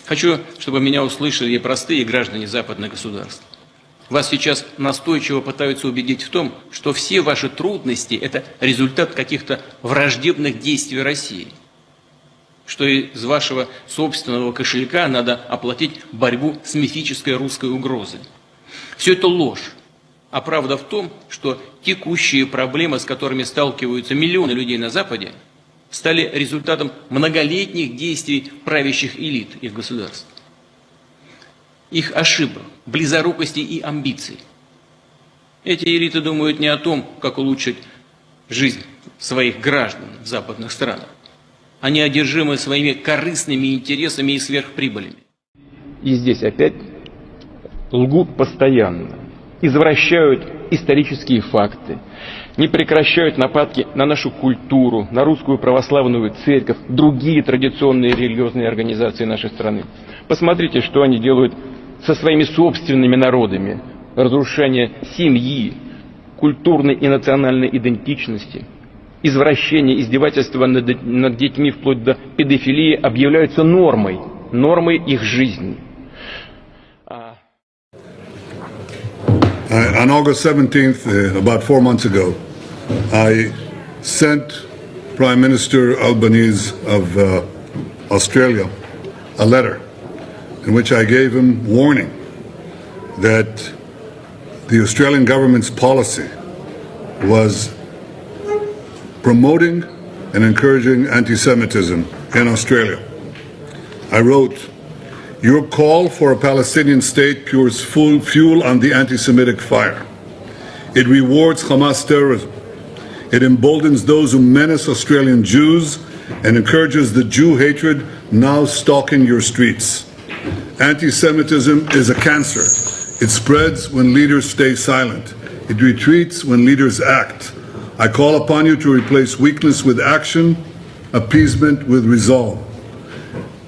Хочу, чтобы меня услышали и простые граждане западных государств. Вас сейчас настойчиво пытаются убедить в том, что все ваши трудности – это результат каких-то враждебных действий России, что из вашего собственного кошелька надо оплатить борьбу с мифической русской угрозой. Все это ложь. А правда в том, что текущие проблемы, с которыми сталкиваются миллионы людей на Западе, стали результатом многолетних действий правящих элит их государств. Их ошибок, близорукости и амбиций. Эти элиты думают не о том, как улучшить жизнь своих граждан в западных странах. Они одержимы своими корыстными интересами и сверхприбылями. И здесь опять лгут постоянно, извращают исторические факты, не прекращают нападки на нашу культуру, на русскую православную церковь, другие традиционные религиозные организации нашей страны. Посмотрите, что они делают со своими собственными народами. Разрушение семьи, культурной и национальной идентичности, извращение, издевательства над детьми вплоть до педофилии объявляются нормой их жизни. On August 17th, about 4 months ago, I sent Prime Minister Albanese of Australia a letter in which I gave him warning that the Australian government's policy was promoting and encouraging anti-Semitism in Australia. I wrote, "Your call for a Palestinian state pours fuel on the anti-Semitic fire. It rewards Hamas terrorism. It emboldens those who menace Australian Jews and encourages the Jew hatred now stalking your streets. Anti-Semitism is a cancer. It spreads when leaders stay silent. It retreats when leaders act. I call upon you to replace weakness with action, appeasement with resolve.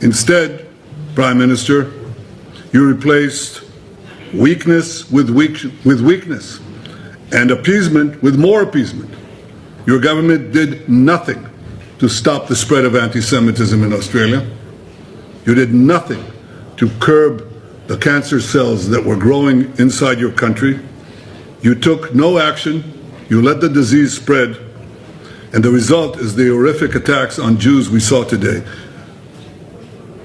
Instead, Prime Minister, you replaced weakness with weakness and appeasement with more appeasement. Your government did nothing to stop the spread of anti-Semitism in Australia. You did nothing to curb the cancer cells that were growing inside your country. You took no action. You let the disease spread. And the result is the horrific attacks on Jews we saw today.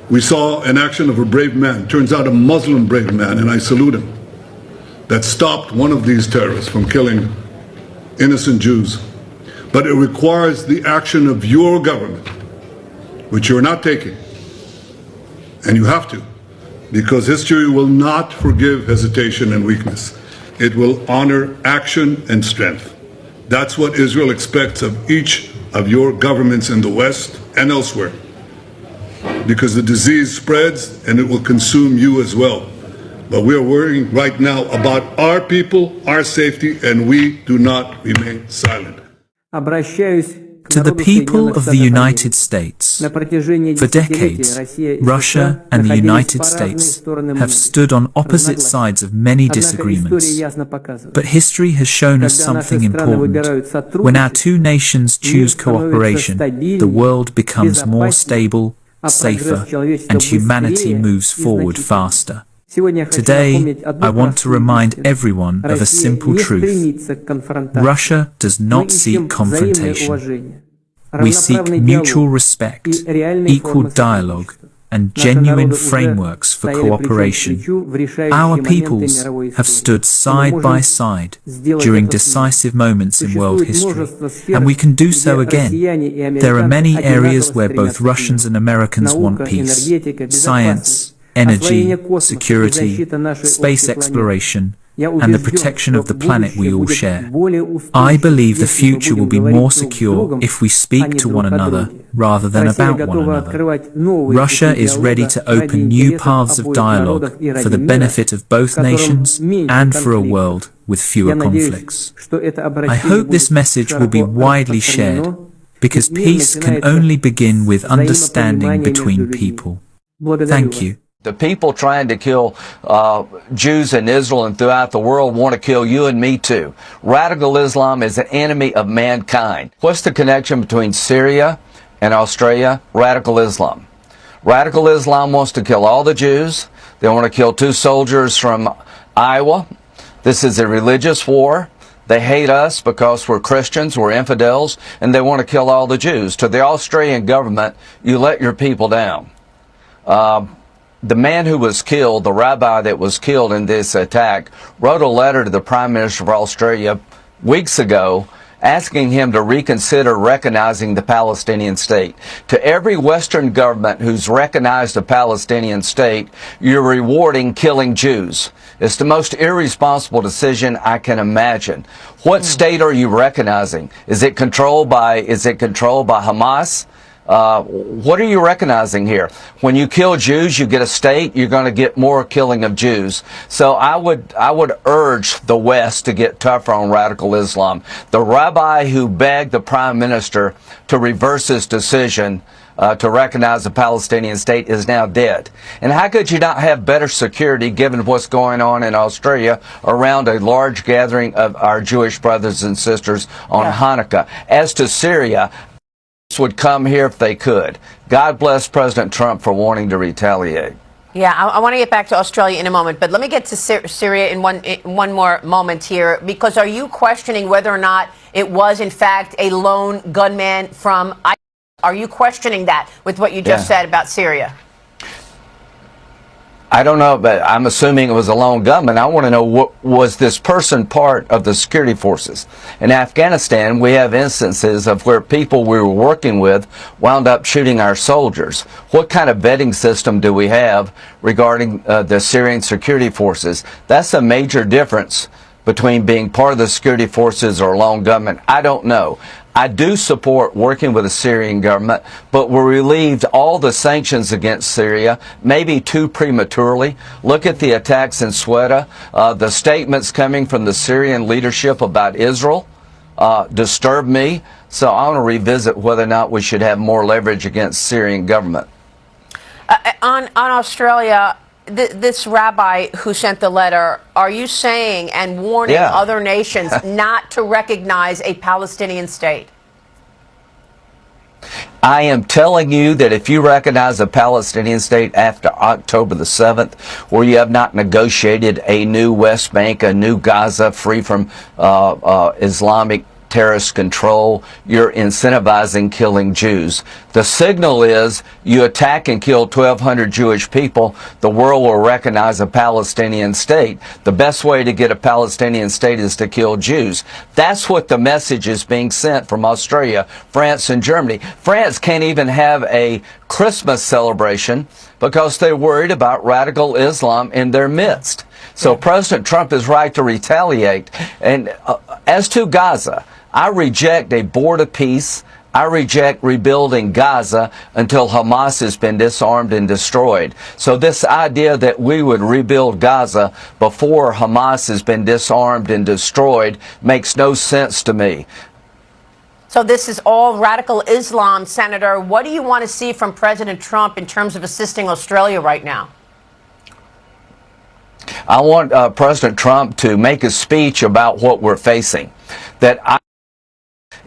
We saw an action of a brave man, turns out a Muslim brave man, and I salute him, that stopped one of these terrorists from killing innocent Jews. But it requires the action of your government, which you're not taking. And you have to, because history will not forgive hesitation and weakness. It will honor action and strength. That's what Israel expects of each of your governments in the West and elsewhere. Because the disease spreads and it will consume you as well. But we are worrying right now about our people, our safety, and we do not remain silent. To the people of the United States, for decades, Russia and the United States have stood on opposite sides of many disagreements. But history has shown us something important. When our two nations choose cooperation, the world becomes more stable, safer, and humanity moves forward faster. Today, I want to remind everyone of a simple truth. Russia does not seek confrontation. We seek mutual respect, equal dialogue, and genuine frameworks for cooperation. Our peoples have stood side by side during decisive moments in world history, and we can do so again. There are many areas where both Russians and Americans want peace: science, energy, security, space exploration, and the protection of the planet we all share. I believe the future will be more secure if we speak to one another rather than about one another. Russia is ready to open new paths of dialogue for the benefit of both nations and for a world with fewer conflicts. I hope this message will be widely shared, because peace can only begin with understanding between people. Thank you. The people trying to kill Jews in Israel and throughout the world want to kill you and me too. Radical Islam is an enemy of mankind. What's the connection between Syria and Australia? Radical Islam. Radical Islam wants to kill all the Jews. They want to kill 2 soldiers from Iowa. This is a religious war. They hate us because we're Christians, we're infidels, and they want to kill all the Jews. To the Australian government, you let your people down. The man who was killed, the rabbi that was killed in this attack, wrote a letter to the Prime Minister of Australia weeks ago asking him to reconsider recognizing the Palestinian state. To every Western government who's recognized a Palestinian state, you're rewarding killing Jews. It's the most irresponsible decision I can imagine. What state are you recognizing? Is it controlled by Hamas? What are you recognizing here? When you kill Jews, you get a state, you're going to get more killing of Jews. So I would urge the West to get tougher on radical Islam. The rabbi who begged the Prime Minister to reverse his decision to recognize the Palestinian state is now dead. And how could you not have better security given what's going on in Australia around a large gathering of our Jewish brothers and sisters on Hanukkah? As to Syria, would come here if they could. God bless President Trump for wanting to retaliate. Yeah, I want to get back to Australia in a moment, but let me get to Syria in one more moment here, because are you questioning whether or not it was in fact a lone gunman from ISIS? Are you questioning that with what you just said about Syria? I don't know, but I'm assuming it was a lone gunman. I want to know, was this person part of the security forces? In Afghanistan, we have instances of where people we were working with wound up shooting our soldiers. What kind of vetting system do we have regarding the Syrian security forces? That's a major difference between being part of the security forces or a lone gunman. I don't know. I do support working with the Syrian government, but we relieved all the sanctions against Syria, maybe too prematurely. Look at the attacks in Sweden. The statements coming from the Syrian leadership about Israel disturb me. So I want to revisit whether or not we should have more leverage against the Syrian government. On Australia, this rabbi who sent the letter, are you saying and warning other nations not to recognize a Palestinian state? I am telling you that if you recognize a Palestinian state after October the 7th, where you have not negotiated a new West Bank, a new Gaza free from Islamic terrorist control, you're incentivizing killing Jews. The signal is you attack and kill 1,200 Jewish people, the world will recognize a Palestinian state. The best way to get a Palestinian state is to kill Jews. That's what the message is being sent from Australia, France, and Germany. France can't even have a Christmas celebration because they're worried about radical Islam in their midst. So President Trump is right to retaliate. And as to Gaza, I reject a board of peace. I reject rebuilding Gaza until Hamas has been disarmed and destroyed. So this idea that we would rebuild Gaza before Hamas has been disarmed and destroyed makes no sense to me. So this is all radical Islam, Senator. What do you want to see from President Trump in terms of assisting Australia right now? I want President Trump to make a speech about what we're facing.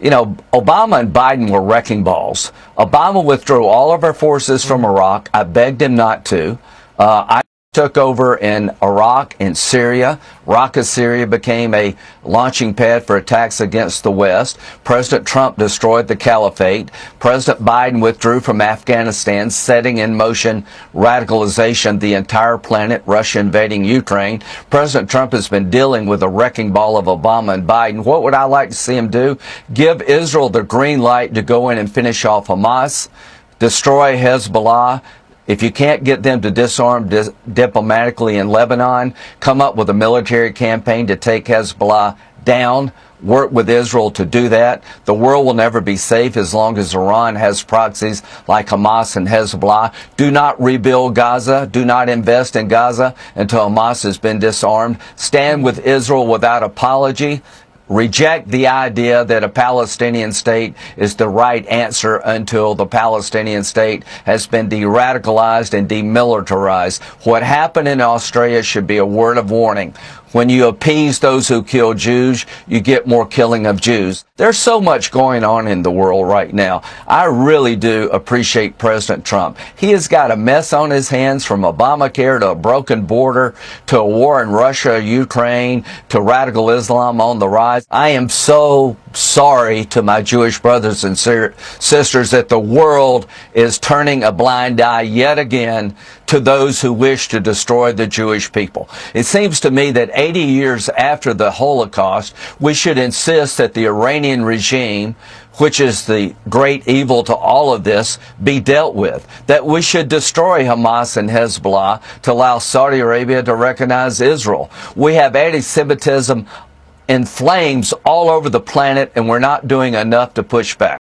Obama and Biden were wrecking balls. Obama withdrew all of our forces from Iraq. I begged him not to. I took over in Iraq and Syria. Raqqa, Syria became a launching pad for attacks against the West. President Trump destroyed the caliphate. President Biden withdrew from Afghanistan, setting in motion radicalization of the entire planet, Russia invading Ukraine. President Trump has been dealing with a wrecking ball of Obama and Biden. What would I like to see him do? Give Israel the green light to go in and finish off Hamas, destroy Hezbollah. If you can't get them to disarm diplomatically in Lebanon, come up with a military campaign to take Hezbollah down. Work with Israel to do that. The world will never be safe as long as Iran has proxies like Hamas and Hezbollah. Do not rebuild Gaza. Do not invest in Gaza until Hamas has been disarmed. Stand with Israel without apology. reject the idea that a Palestinian state is the right answer until the Palestinian state has been de-radicalized and demilitarized. What happened in Australia should be a word of warning. When you appease those who kill Jews, you get more killing of Jews. There's so much going on in the world right now. I really do appreciate President Trump. He has got a mess on his hands, from Obamacare to a broken border to a war in Russia, Ukraine, to radical Islam on the rise. I am so sorry to my Jewish brothers and sisters that the world is turning a blind eye yet again to those who wish to destroy the Jewish people. It seems to me that 80 years after the Holocaust, we should insist that the Iranian regime, which is the great evil to all of this, be dealt with. That we should destroy Hamas and Hezbollah to allow Saudi Arabia to recognize Israel. We have anti-Semitism in flames all over the planet, and we're not doing enough to push back.